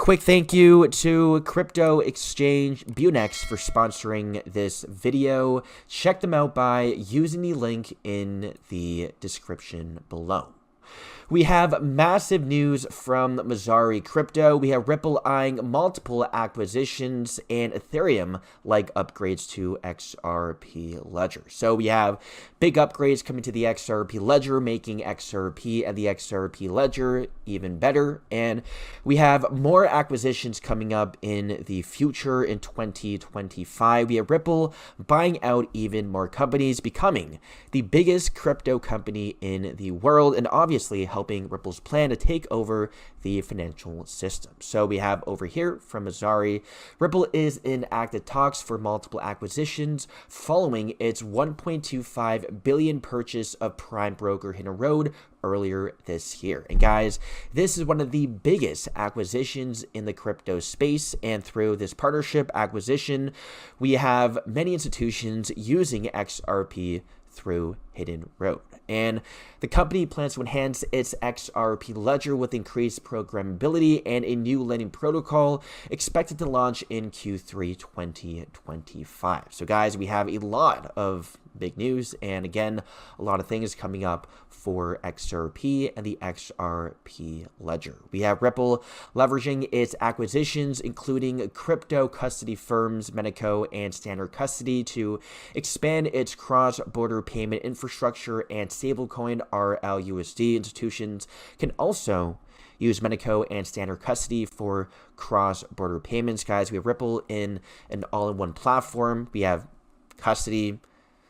quick thank you to crypto exchange BITUNIX for sponsoring this video. Check them out by using the link in the description below. We have massive news from Messari Crypto. We have Ripple eyeing multiple acquisitions and Ethereum like upgrades to Xrp Ledger. So we have big upgrades coming to the Xrp Ledger, making Xrp and the Xrp Ledger even better. And we have more acquisitions coming up in the future in 2025. We have Ripple buying out even more companies, becoming the biggest crypto company in the world, and obviously helping Ripple's plan to take over the financial system. So we have over here from Messari, Ripple is in active talks for multiple acquisitions following its $1.25 billion purchase of prime broker Hidden Road earlier this year. And guys, this is one of the biggest acquisitions in the crypto space, and through this partnership acquisition, we have many institutions using XRP through Hidden Road. And the company plans to enhance its XRP Ledger with increased programmability and a new lending protocol expected to launch in Q3 2025. So guys, we have a lot of big news, and again, a lot of things coming up for XRP and the XRP Ledger. We have Ripple leveraging its acquisitions, including crypto custody firms Menaco and Standard Custody, to expand its cross-border payment infrastructure, and stablecoin RLUSD institutions can also use Menaco and Standard Custody for cross-border payments. Guys, we have Ripple in an all-in-one platform. We have custody,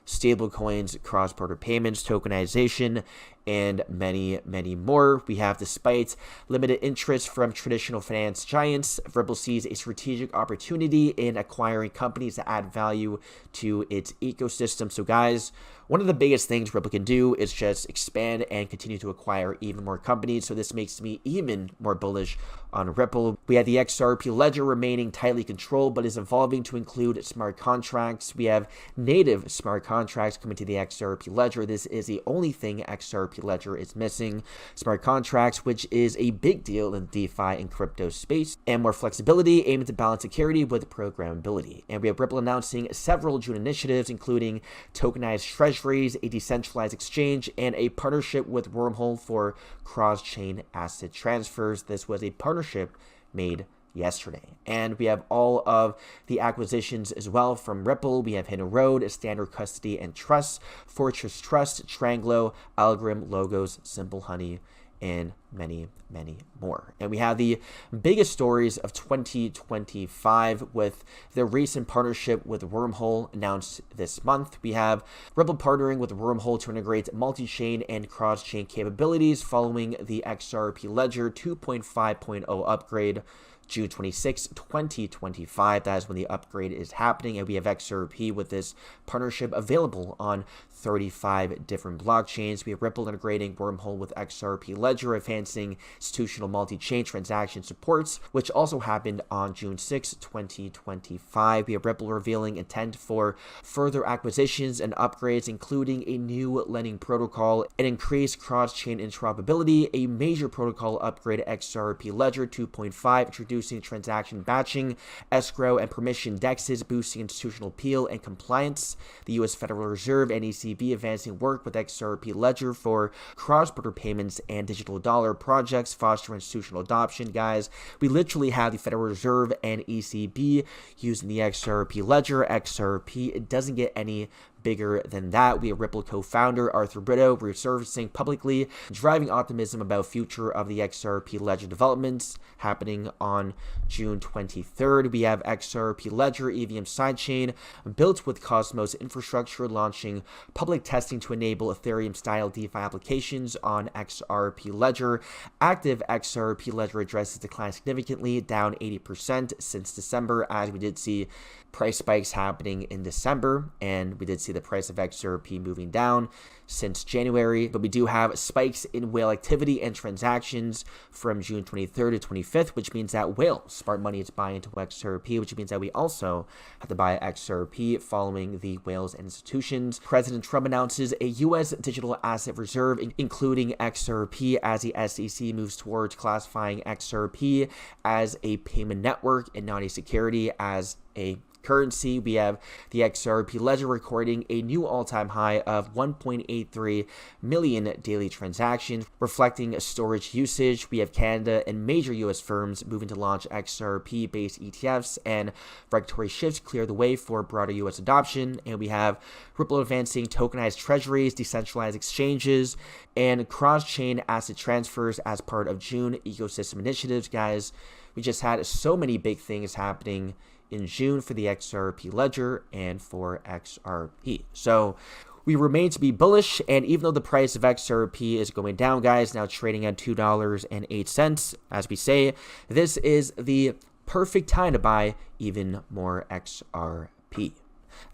stablecoins, cross-border payments, tokenization, and many, many more. We have, despite limited interest from traditional finance giants, Ripple sees a strategic opportunity in acquiring companies that add value to its ecosystem. So guys, one of the biggest things Ripple can do is just expand and continue to acquire even more companies. So this makes me even more bullish on Ripple. We have the XRP Ledger remaining tightly controlled, but is evolving to include smart contracts. We have native smart contracts coming to the XRP Ledger. This is the only thing XRP Ledger is missing. Smart contracts, which is a big deal in DeFi and crypto space, and more flexibility, aiming to balance security with programmability. And we have Ripple announcing several June initiatives, including tokenized treasuries, a decentralized exchange, and a partnership with Wormhole for cross-chain asset transfers. This was a partnership made yesterday. And we have all of the acquisitions as well from Ripple. We have Hidden Road, Standard Custody and Trust, Fortress Trust, Tranglo, Algorithm, Logos, Simple Honey, and many, many more. And we have the biggest stories of 2025 with the recent partnership with Wormhole announced this month. We have Ripple partnering with Wormhole to integrate multi-chain and cross-chain capabilities following the XRP Ledger 2.5.0 upgrade June 26, 2025. That is when the upgrade is happening, and we have XRP with this partnership available on 35 different blockchains. We have Ripple integrating Wormhole with XRP Ledger, advancing institutional multi-chain transaction supports, which also happened on June 6, 2025. We have Ripple revealing intent for further acquisitions and upgrades, including a new lending protocol and increased cross-chain interoperability, a major protocol upgrade to XRP Ledger 2.5, introducing transaction batching, escrow, and permission dexes, boosting institutional appeal and compliance. The U.S. Federal Reserve and ECB advancing work with XRP Ledger for cross-border payments and digital dollar projects, fostering institutional adoption. Guys, we literally have the Federal Reserve and ECB using the XRP Ledger. XRP, it doesn't get any bigger than that. We have Ripple co-founder Arthur Brito resurfacing publicly, driving optimism about future of the XRP Ledger developments happening on June 23rd. We have XRP Ledger EVM sidechain built with Cosmos infrastructure, launching public testing to enable Ethereum-style DeFi applications on XRP Ledger. Active XRP Ledger addresses declined significantly, down 80% since December, as we did see price spikes happening in December, and we did see the price of XRP moving down since January, but we do have spikes in whale activity and transactions from June 23rd to 25th, which means that whales, smart money, is buying into XRP, which means that we also have to buy XRP following the whales and institutions. President Trump announces a U.S. digital asset reserve, including XRP, as the SEC moves towards classifying XRP as a payment network and not a security, as a currency. We have the XRP ledger recording a new all-time high of 1.83 million daily transactions, reflecting storage usage. We have Canada and major U.S. firms moving to launch XRP-based ETFs, and regulatory shifts clear the way for broader U.S. adoption. And we have Ripple advancing tokenized treasuries, decentralized exchanges, and cross-chain asset transfers as part of June ecosystem initiatives. Guys, we just had so many big things happening in June for the XRP ledger and for XRP. So we remain to be bullish, and even though the price of XRP is going down, guys, now trading at $2.08, as we say, this is the perfect time to buy even more XRP.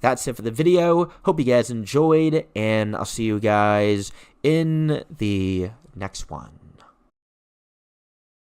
That's it for the video. Hope you guys enjoyed, and I'll see you guys in the next one.